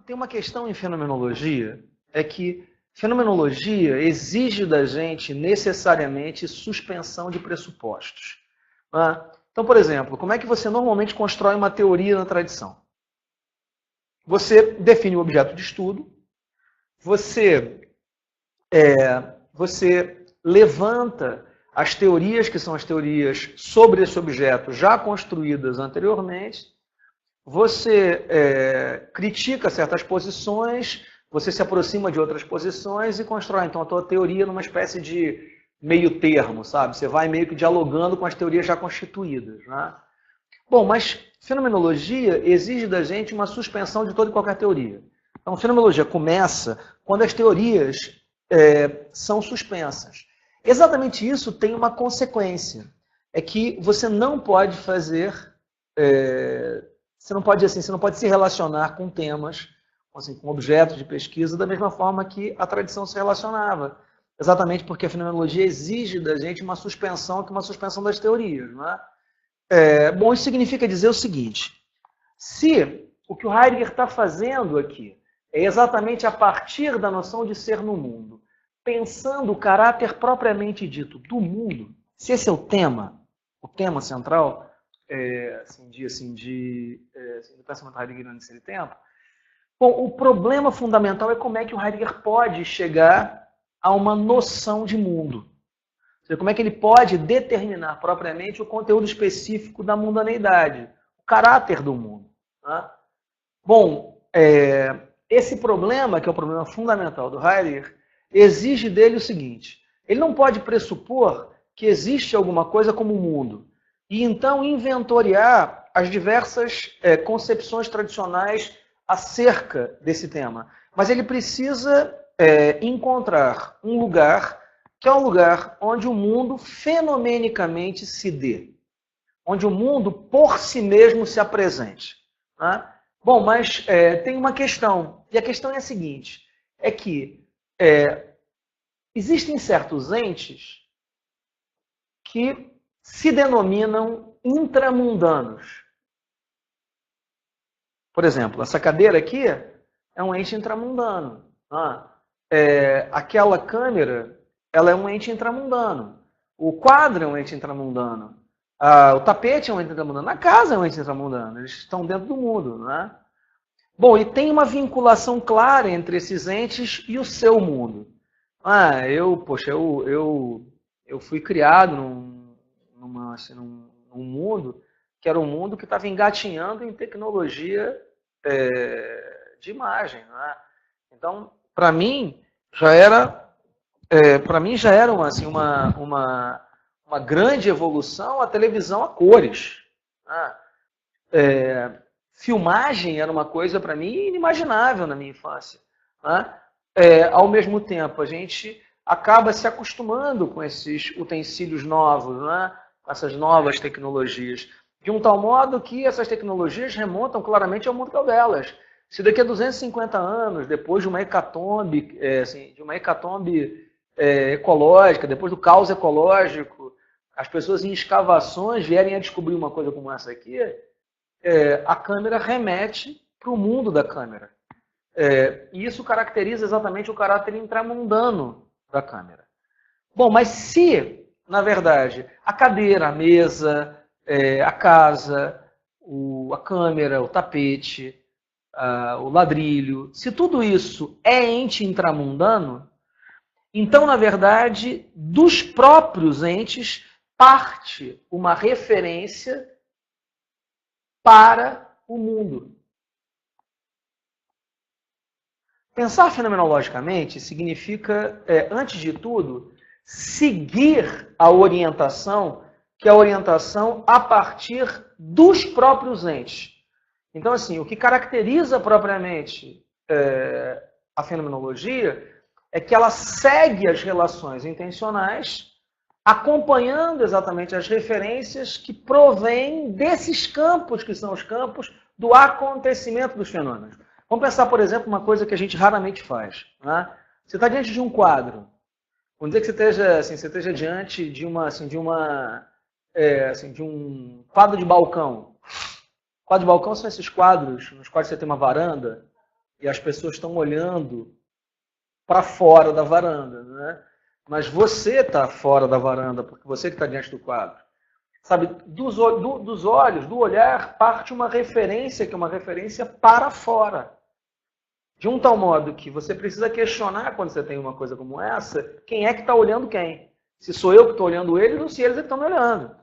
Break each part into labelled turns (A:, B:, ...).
A: tem uma questão em fenomenologia, é que fenomenologia exige da gente necessariamente suspensão de pressupostos. Né? Então, por exemplo, como é que você normalmente constrói uma teoria na tradição? Você define um objeto de estudo, você levanta as teorias, que são as teorias sobre esse objeto já construídas anteriormente, você critica certas posições, você se aproxima de outras posições e constrói, então, a tua teoria numa espécie de meio termo, sabe? Você vai meio que dialogando com as teorias já constituídas, né? Bom, mas fenomenologia exige da gente uma suspensão de toda e qualquer teoria. Então, fenomenologia começa quando as teorias são suspensas. Exatamente isso tem uma consequência. É que você não pode fazer... você não pode se relacionar com temas, assim, com objetos de pesquisa, da mesma forma que a tradição se relacionava. Exatamente porque a fenomenologia exige da gente uma suspensão, que é uma suspensão das teorias. Não é? Bom, isso significa dizer o seguinte: se o que o Heidegger está fazendo aqui é exatamente a partir da noção de ser no mundo, pensando o caráter propriamente dito do mundo, se esse é o tema central do pensamento heideggeriano nesse tempo, bom, o problema fundamental é como é que o Heidegger pode chegar a uma noção de mundo. Ou seja, como é que ele pode determinar propriamente o conteúdo específico da mundaneidade, o caráter do mundo. Né? Bom, esse problema, que é o problema fundamental do Heidegger, exige dele o seguinte: ele não pode pressupor que existe alguma coisa como o mundo, e então inventoriar as diversas concepções tradicionais acerca desse tema. Mas ele precisa encontrar um lugar, que é um lugar onde o mundo fenomenicamente se dê, onde o mundo por si mesmo se apresente. Né? Bom, mas tem uma questão, e a questão é a seguinte: é que existem certos entes que se denominam intramundanos. Por exemplo, essa cadeira aqui é um ente intramundano. Aquela câmera, ela é um ente intramundano. O quadro é um ente intramundano. O tapete é um ente intramundano. A casa é um ente intramundano. Eles estão dentro do mundo. Né? Bom, e tem uma vinculação clara entre esses entes e o seu mundo. Eu fui criado num mundo que era um mundo que estava engatinhando em tecnologia de imagem. Né? Então, para mim, já era uma grande evolução a televisão a cores. Né? Filmagem era uma coisa, para mim, inimaginável na minha infância. Né? Ao mesmo tempo, a gente acaba se acostumando com esses utensílios novos, né? Com essas novas tecnologias, de um tal modo que essas tecnologias remontam claramente ao mundo delas. Se daqui a 250 anos, depois de uma hecatombe, ecológica, depois do caos ecológico, as pessoas em escavações vierem a descobrir uma coisa como essa aqui, a câmera remete para o mundo da câmera. E isso caracteriza exatamente o caráter intramundano da câmera. Bom, mas se, na verdade, a cadeira, a mesa, a casa, a câmera, o tapete, o ladrilho, se tudo isso é ente intramundano, então, na verdade, dos próprios entes parte uma referência para o mundo. Pensar fenomenologicamente significa, antes de tudo, seguir a orientação, que é a orientação a partir dos próprios entes. Então, assim, o que caracteriza propriamente a fenomenologia é que ela segue as relações intencionais, acompanhando exatamente as referências que provêm desses campos, que são os campos do acontecimento dos fenômenos. Vamos pensar, por exemplo, uma coisa que a gente raramente faz. Né? Você está diante de um quadro. Vamos dizer que você esteja diante de um quadro de balcão. Quadro de balcão são esses quadros nos quais você tem uma varanda, e as pessoas estão olhando para fora da varanda, né? Mas você está fora da varanda, porque você que está diante do quadro. Sabe, dos olhos, do olhar, parte uma referência, que é uma referência para fora. De um tal modo que você precisa questionar, quando você tem uma coisa como essa, quem é que está olhando quem? Se sou eu que estou olhando eles ou se eles estão me olhando.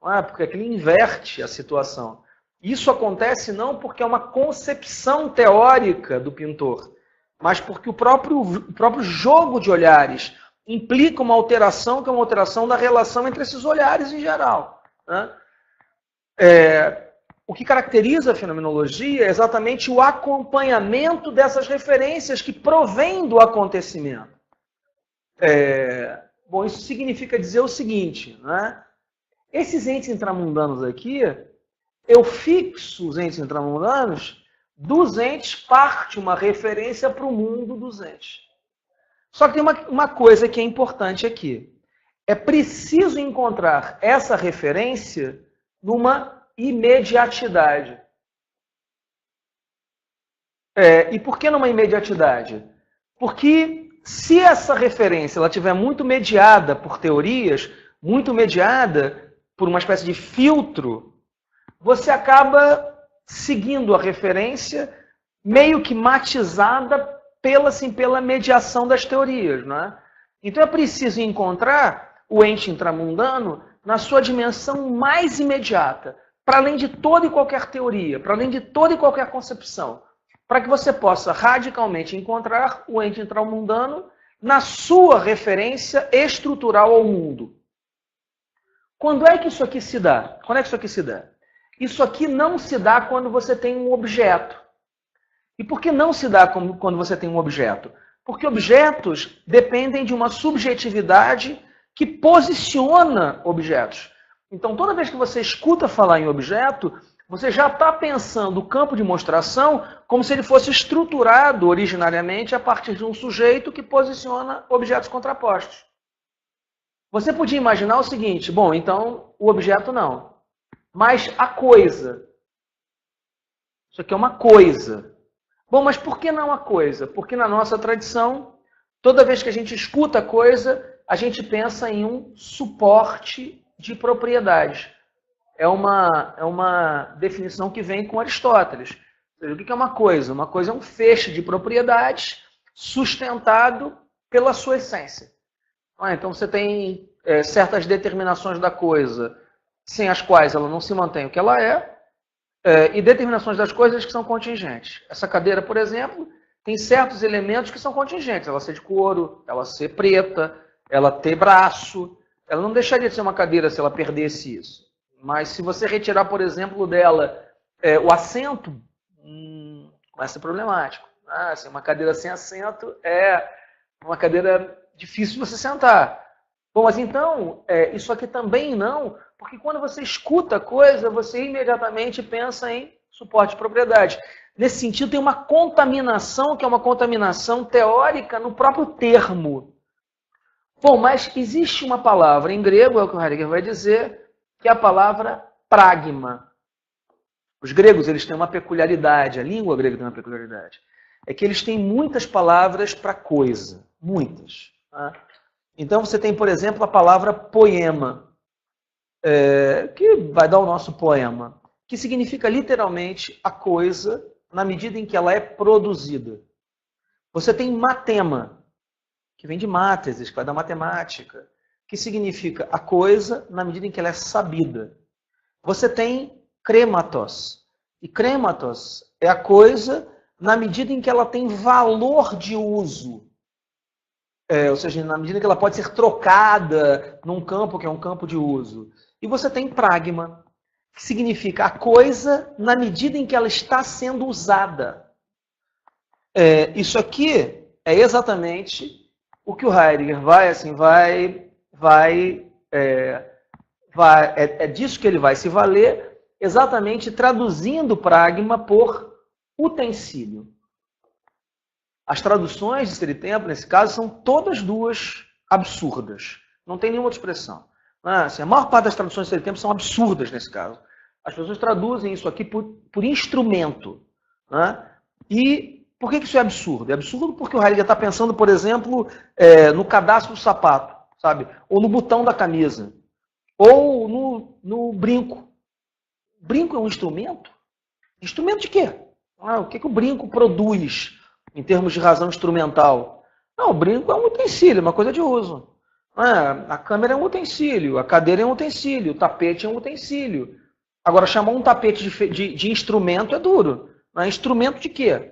A: Porque aquilo inverte a situação. Isso acontece não porque é uma concepção teórica do pintor, mas porque o próprio jogo de olhares implica uma alteração, que é uma alteração da relação entre esses olhares em geral. Né? O que caracteriza a fenomenologia é exatamente o acompanhamento dessas referências que provêm do acontecimento. Bom, isso significa dizer o seguinte, né? Esses entes intramundanos aqui, eu fixo os entes intramundanos, dos entes parte uma referência para o mundo dos entes. Só que tem uma coisa que é importante aqui. É preciso encontrar essa referência numa imediatidade. E por que numa imediatidade? Porque se essa referência ela estiver muito mediada por teorias, muito mediada por uma espécie de filtro, você acaba seguindo a referência meio que matizada pela mediação das teorias. Né? Então é preciso encontrar o ente intramundano na sua dimensão mais imediata, para além de toda e qualquer teoria, para além de toda e qualquer concepção, para que você possa radicalmente encontrar o ente intramundano na sua referência estrutural ao mundo. Quando é que isso aqui se dá? Quando é que isso aqui se dá? Isso aqui não se dá quando você tem um objeto. E por que não se dá quando você tem um objeto? Porque objetos dependem de uma subjetividade que posiciona objetos. Então, toda vez que você escuta falar em objeto, você já está pensando o campo de mostração como se ele fosse estruturado originariamente a partir de um sujeito que posiciona objetos contrapostos. Você podia imaginar o seguinte, bom, então o objeto não, mas a coisa. Isso aqui é uma coisa. Bom, mas por que não a coisa? Porque na nossa tradição, toda vez que a gente escuta a coisa, a gente pensa em um suporte de propriedade. É uma definição que vem com Aristóteles. O que é uma coisa? Uma coisa é um feixe de propriedades sustentado pela sua essência. Então você tem certas determinações da coisa sem as quais ela não se mantém o que ela e determinações das coisas que são contingentes. Essa cadeira, por exemplo, tem certos elementos que são contingentes. Ela ser de couro, ela ser preta, ela ter braço. Ela não deixaria de ser uma cadeira se ela perdesse isso. Mas se você retirar, por exemplo, dela o assento, vai ser problemático. Assim, uma cadeira sem assento é uma cadeira difícil de você sentar. Bom, mas então, isso aqui também não, porque quando você escuta a coisa, você imediatamente pensa em suporte de propriedade. Nesse sentido, tem uma contaminação, que é uma contaminação teórica no próprio termo. Bom, mas existe uma palavra em grego, é o que o Heidegger vai dizer, que é a palavra pragma. Os gregos eles têm uma peculiaridade, a língua grega tem uma peculiaridade, é que eles têm muitas palavras para coisa, muitas. Tá? Então você tem, por exemplo, a palavra poema, que vai dar o nosso poema, que significa literalmente a coisa na medida em que ela é produzida. Você tem matema, que vem de máteses, que vai da matemática, que significa a coisa na medida em que ela é sabida. Você tem krematos, e krematos é a coisa na medida em que ela tem valor de uso. Ou seja, na medida que ela pode ser trocada num campo que é um campo de uso. E você tem pragma, que significa a coisa na medida em que ela está sendo usada. Isso aqui é exatamente o que o Heidegger é disso que ele vai se valer, exatamente traduzindo pragma por utensílio. As traduções de Seri Tempo, nesse caso, são todas duas absurdas. Não tem nenhuma outra expressão. Assim, a maior parte das traduções de Seri Tempo são absurdas nesse caso. As pessoas traduzem isso aqui por instrumento. Né? E Por que isso é absurdo? É absurdo porque o Heidegger está pensando, por exemplo, no cadastro do sapato, sabe? Ou no botão da camisa. Ou no brinco. Brinco é um instrumento? Instrumento de quê? O que o brinco produz em termos de razão instrumental? Não, o brinco é um utensílio, uma coisa de uso. A câmera é um utensílio, a cadeira é um utensílio, o tapete é um utensílio. Agora, chamar um tapete de instrumento é duro. Instrumento de quê?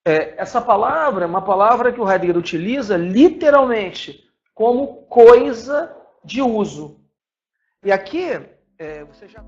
A: Essa palavra é uma palavra que o Heidegger utiliza literalmente como coisa de uso. E aqui, você já...